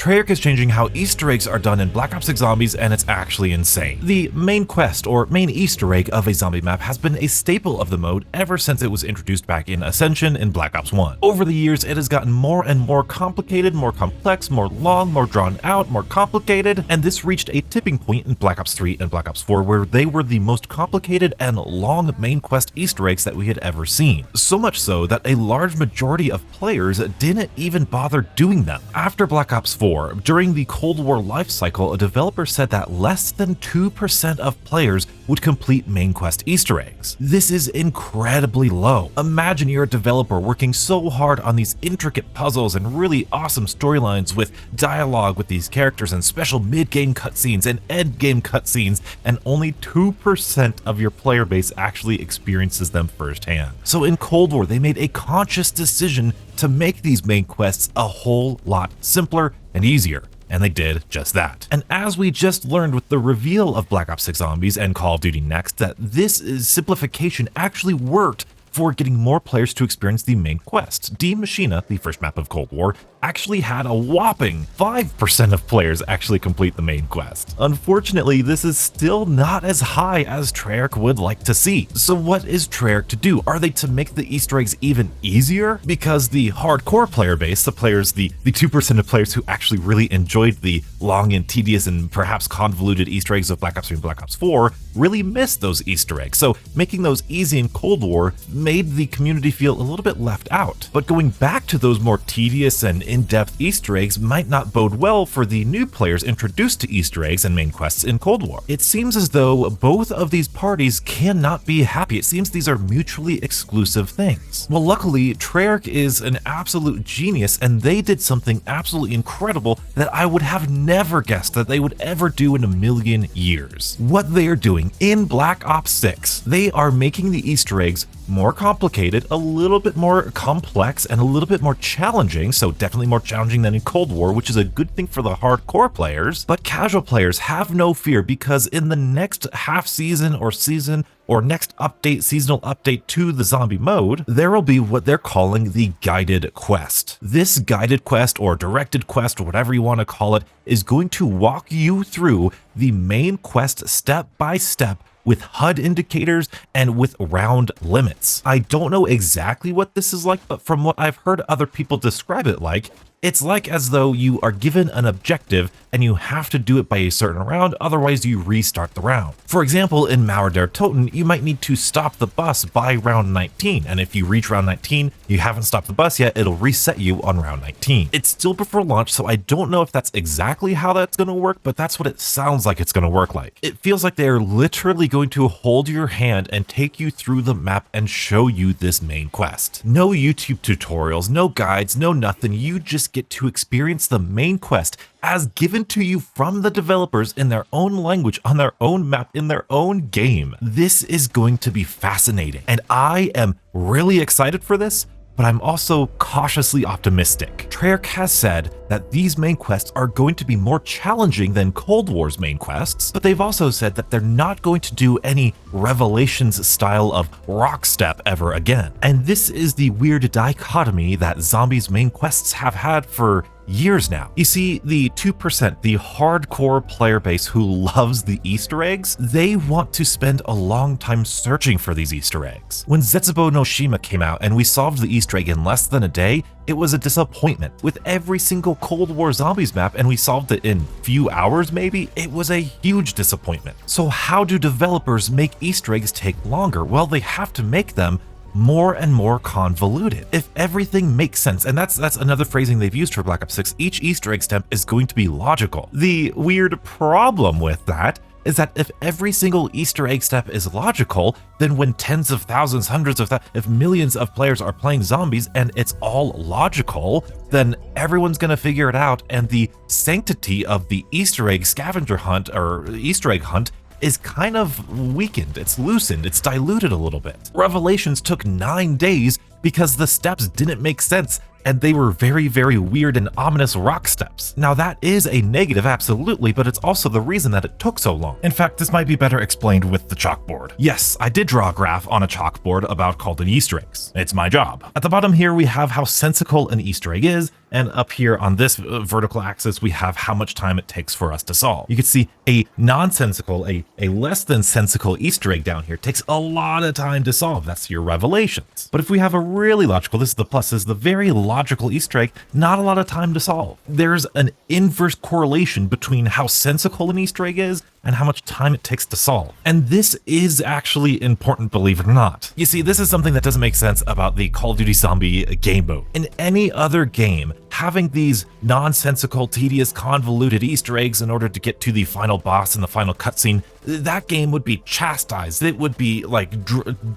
Treyarch is changing how Easter eggs are done in Black Ops 6 Zombies, and it's actually insane. The main quest or main Easter egg of a zombie map has been a staple of the mode ever since it was introduced back in Ascension in Black Ops 1. Over the years, it has gotten more and more complicated, more complex, more long, more drawn out, more complicated, and this reached a tipping point in Black Ops 3 and Black Ops 4 where they were the most complicated and long main quest Easter eggs that we had ever seen. So much so that a large majority of players didn't even bother doing them. After Black Ops 4, during the Cold War lifecycle, a developer said that less than 2% of players would complete main quest Easter eggs. This is incredibly low. Imagine you're a developer working so hard on these intricate puzzles and really awesome storylines with dialogue with these characters and special mid-game cutscenes and end-game cutscenes, and only 2% of your player base actually experiences them firsthand. So in Cold War, they made a conscious decision to make these main quests a whole lot simpler and easier. And they did just that. And as we just learned with the reveal of Black Ops 6 Zombies and Call of Duty Next, that this simplification actually worked for getting more players to experience the main quest. Die Maschine, the first map of Cold War, actually had a whopping 5% of players actually complete the main quest. Unfortunately, this is still not as high as Treyarch would like to see. So what is Treyarch to do? Are they to make the Easter eggs even easier? Because the hardcore player base, the 2% of players who actually really enjoyed the long and tedious and perhaps convoluted Easter eggs of Black Ops 3 and Black Ops 4, really missed those Easter eggs. So making those easy in Cold War made the community feel a little bit left out. But going back to those more tedious and in-depth Easter eggs might not bode well for the new players introduced to Easter eggs and main quests in Cold War. It seems as though both of these parties cannot be happy. It seems these are mutually exclusive things. Well, luckily, Treyarch is an absolute genius, and they did something absolutely incredible that I would have never guessed that they would ever do in a million years. What they are doing in Black Ops 6, they are making the Easter eggs more complicated, a little bit more complex, and a little bit more challenging, so definitely more challenging than in Cold War, which is a good thing for the hardcore players. But casual players have no fear, because in the next half season or next update, seasonal update to the zombie mode, there will be what they're calling the guided quest. This guided quest or directed quest or whatever you want to call it is going to walk you through the main quest step by step with HUD indicators and with round limits. I don't know exactly what this is like, but from what I've heard other people describe it like, it's like as though you are given an objective and you have to do it by a certain round, otherwise you restart the round. For example, in Mauer der Toten, you might need to stop the bus by round 19, and if you reach round 19, you haven't stopped the bus yet, it'll reset you on round 19. It's still before launch, so I don't know if that's exactly how that's going to work, but that's what it sounds like it's going to work like. It feels like they're literally going to hold your hand and take you through the map and show you this main quest. No YouTube tutorials, no guides, no nothing, you just get to experience the main quest as given to you from the developers in their own language, on their own map, in their own game. This is going to be fascinating, and I am really excited for this, but I'm also cautiously optimistic. Treyarch has said that these main quests are going to be more challenging than Cold War's main quests, but they've also said that they're not going to do any Revelations style of rock step ever again. And this is the weird dichotomy that Zombies main quests have had for years now. You see, the 2%, the hardcore player base who loves the Easter eggs, they want to spend a long time searching for these Easter eggs. When Zetsubou no Shima came out and we solved the Easter egg in less than a day, it was a disappointment. With every single Cold War Zombies map and we solved it in few hours maybe, it was a huge disappointment. So how do developers make Easter eggs take longer? Well, they have to make them more and more convoluted. If everything makes sense, and that's another phrasing they've used for Black Ops 6, each Easter egg step is going to be logical. The weird problem with that is that if every single Easter egg step is logical, then when tens of thousands, hundreds of thousands, if millions of players are playing zombies and it's all logical, then everyone's gonna figure it out, and the sanctity of the Easter egg scavenger hunt or Easter egg hunt is kind of weakened, it's loosened, it's diluted a little bit. Revelations took 9 days because the steps didn't make sense and they were very, very weird and ominous rock steps. Now that is a negative, absolutely, but it's also the reason that it took so long. In fact, this might be better explained with the chalkboard. Yes, I did draw a graph on a chalkboard about called Easter eggs. It's my job. At the bottom here, we have how sensical an Easter egg is, and up here on this vertical axis, we have how much time it takes for us to solve. You can see a nonsensical, a less than sensical Easter egg down here takes a lot of time to solve. That's your revelations. But if we have a really logical, this is the plus, this is the very logical Easter egg, not a lot of time to solve. There's an inverse correlation between how sensical an Easter egg is and how much time it takes to solve. And this is actually important, believe it or not. You see, this is something that doesn't make sense about the Call of Duty Zombie game mode. In any other game, having these nonsensical, tedious, convoluted Easter eggs in order to get to the final boss and the final cutscene, that game would be chastised. It would be like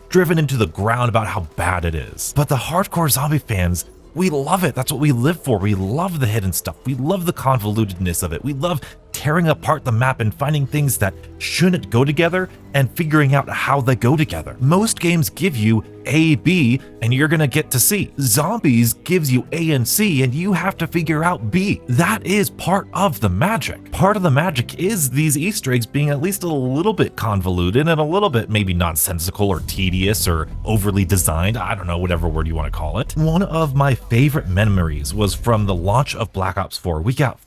driven into the ground about how bad it is. But the hardcore zombie fans, we love it. That's what we live for. We love the hidden stuff. We love the convolutedness of it. We love tearing apart the map and finding things that shouldn't go together and figuring out how they go together. Most games give you A, B, and you're gonna get to C. Zombies gives you A and C, and you have to figure out B. That is part of the magic. Part of the magic is these Easter eggs being at least a little bit convoluted and a little bit maybe nonsensical or tedious or overly designed. I don't know, whatever word you want to call it. One of my favorite memories was from the launch of Black Ops 4. We got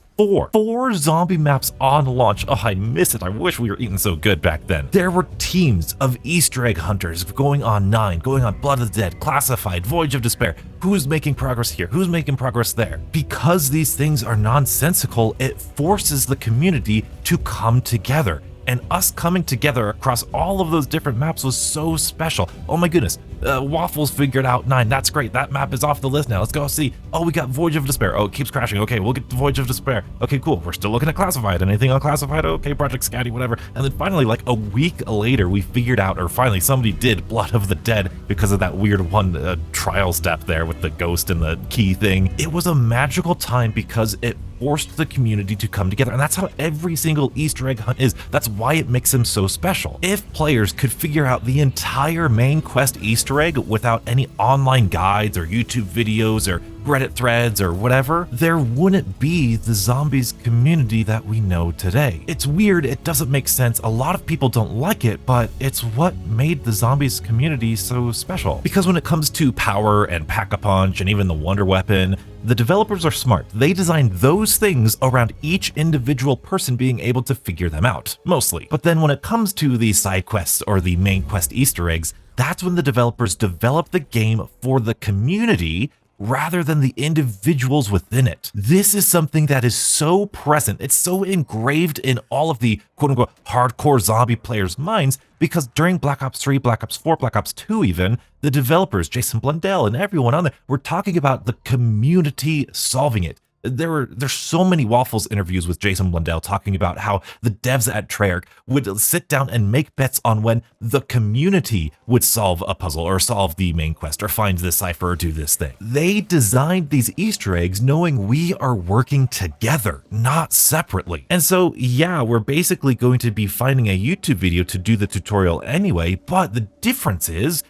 four zombie maps on launch. Oh, I miss it. I wish we were eating so good back then. There were teams of Easter egg hunters going on 9, going on Blood of the Dead, Classified, Voyage of Despair. Who's making progress here? Who's making progress there? Because these things are nonsensical, it forces the community to come together. And us coming together across all of those different maps was so special. Oh my goodness, Waffles figured out 9. That's great. That map is off the list now. Let's go see. Oh, we got Voyage of Despair. Oh, it keeps crashing. Okay, we'll get to Voyage of Despair. Okay, cool. We're still looking at Classified. Anything unclassified? Okay, Project Scatty, whatever. And then finally, like a week later, we figured out, or finally somebody did Blood of the Dead because of that weird one trial step there with the ghost and the key thing. It was a magical time because it forced the community to come together, and that's how every single Easter egg hunt is. That's why it makes them so special. If players could figure out the entire main quest Easter egg without any online guides or YouTube videos or Reddit threads or whatever, there wouldn't be the zombies community that we know today. It's weird, it doesn't make sense, a lot of people don't like it, but it's what made the zombies community so special. Because when it comes to power and pack-a-punch and even the wonder weapon, the developers are smart. They designed those things around each individual person being able to figure them out, mostly. But then when it comes to the side quests or the main quest Easter eggs, that's when the developers develop the game for the community rather than the individuals within it. This is something that is so present, it's so engraved in all of the quote-unquote hardcore zombie players' minds, because during Black Ops 3, Black Ops 4, Black Ops 2 even, the developers, Jason Blundell and everyone on there, were talking about the community solving it. There's so many Waffles interviews with Jason Blundell talking about how the devs at Treyarch would sit down and make bets on when the community would solve a puzzle or solve the main quest or find this cipher or do this thing. They designed these Easter eggs knowing we are working together, not separately. And so, yeah, we're basically going to be finding a YouTube video to do the tutorial anyway, but the difference is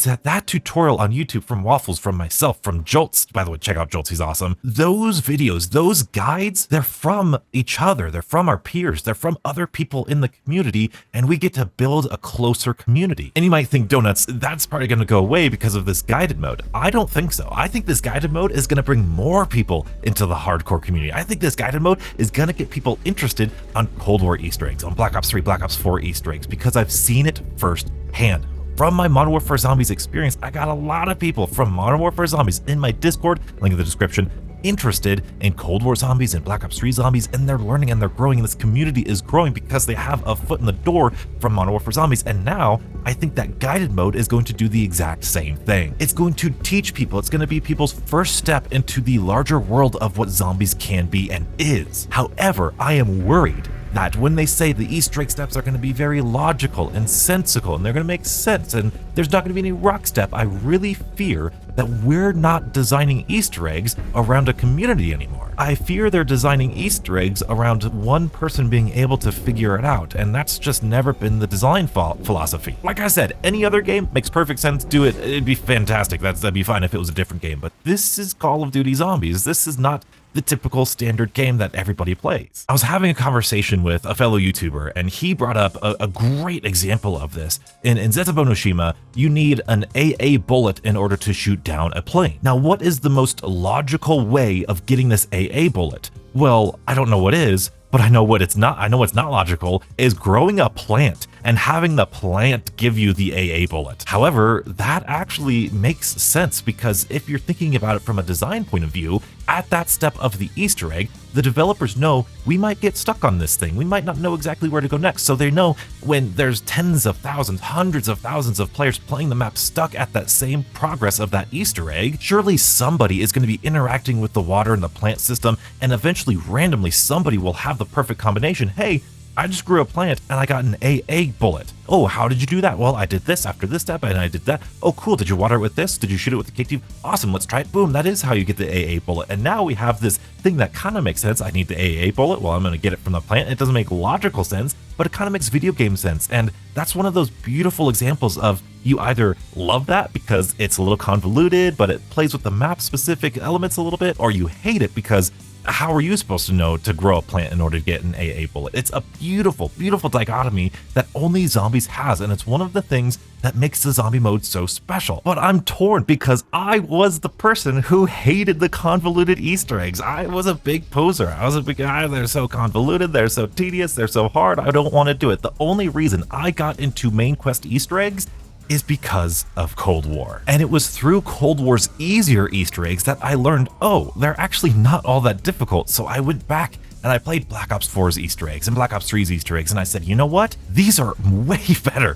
that tutorial on YouTube from Waffles, from myself, from Jolts, by the way, check out Jolts, he's awesome. Those videos, those guides, they're from each other, they're from our peers, they're from other people in the community, and we get to build a closer community. And you might think, Donuts, that's probably gonna go away because of this guided mode. I don't think so. I think this guided mode is gonna bring more people into the hardcore community. I think this guided mode is gonna get people interested on Cold War Easter eggs, on Black Ops 3, Black Ops 4 Easter eggs, because I've seen it firsthand. From my Modern Warfare Zombies experience, I got a lot of people from Modern Warfare Zombies in my Discord, link in the description, interested in Cold War Zombies and Black Ops 3 Zombies, and they're learning and they're growing, and this community is growing because they have a foot in the door from Modern Warfare Zombies. And now I think that guided mode is going to do the exact same thing. It's going to teach people, it's going to be people's first step into the larger world of what zombies can be and is. However, I am worried that when they say the Easter egg steps are going to be very logical and sensical and they're going to make sense and there's not going to be any rock step, I really fear that we're not designing Easter eggs around a community anymore. I fear they're designing Easter eggs around one person being able to figure it out, and that's just never been the design philosophy. Like I said, any other game makes perfect sense, do it, it'd be fantastic, that'd be fine if it was a different game, but this is Call of Duty Zombies, this is not the typical standard game that everybody plays. I was having a conversation with a fellow YouTuber, and he brought up a great example of this. In Zetsubo no Shima, you need an AA bullet in order to shoot down a plane. Now, what is the most logical way of getting this AA bullet? Well, I don't know what is, but I know what's not logical is growing a plant and having the plant give you the AA bullet. However, that actually makes sense because if you're thinking about it from a design point of view, at that step of the Easter egg, the developers know we might get stuck on this thing. We might not know exactly where to go next. So they know when there's tens of thousands, hundreds of thousands of players playing the map stuck at that same progress of that Easter egg, surely somebody is going to be interacting with the water and the plant system, and eventually randomly somebody will have the perfect combination. Hey, I just grew a plant and I got an AA bullet. Oh, how did you do that? Well, I did this after this step and I did that. Oh, cool. Did you water it with this? Did you shoot it with the KT? Awesome. Let's try it. Boom. That is how you get the AA bullet. And now we have this thing that kind of makes sense. I need the AA bullet. Well, I'm going to get it from the plant. It doesn't make logical sense, but it kind of makes video game sense. And that's one of those beautiful examples of you either love that because it's a little convoluted, but it plays with the map specific elements a little bit, or you hate it because how are you supposed to know to grow a plant in order to get an AA bullet? It's a beautiful, beautiful dichotomy that only Zombies has, and it's one of the things that makes the zombie mode so special. But I'm torn because I was the person who hated the convoluted Easter eggs. I was a big poser. I was a big guy. They're so convoluted, they're so tedious, they're so hard, I don't want to do it. The only reason I got into main quest Easter eggs is because of Cold War. And it was through Cold War's easier Easter eggs that I learned, oh, they're actually not all that difficult. So I went back and I played Black Ops 4's Easter eggs and Black Ops 3's Easter eggs, and I said, you know what? These are way better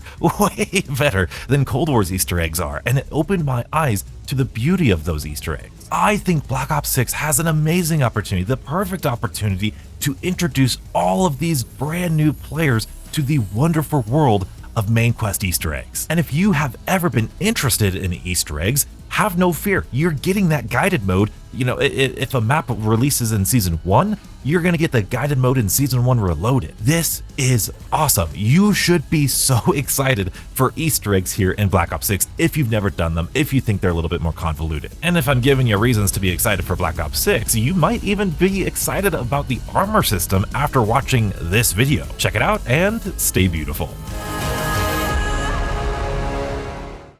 than Cold War's Easter eggs are. And it opened my eyes to the beauty of those Easter eggs. I think Black Ops 6 has an amazing opportunity, the perfect opportunity to introduce all of these brand new players to the wonderful world of main quest Easter eggs. And if you have ever been interested in Easter eggs, have no fear. You're getting that guided mode. You know, if a map releases in Season 1, you're gonna get the guided mode in Season 1 Reloaded. This is awesome. You should be so excited for Easter eggs here in Black Ops 6 if you've never done them, if you think they're a little bit more convoluted. And if I'm giving you reasons to be excited for Black Ops 6, you might even be excited about the armor system after watching this video. Check it out and stay beautiful.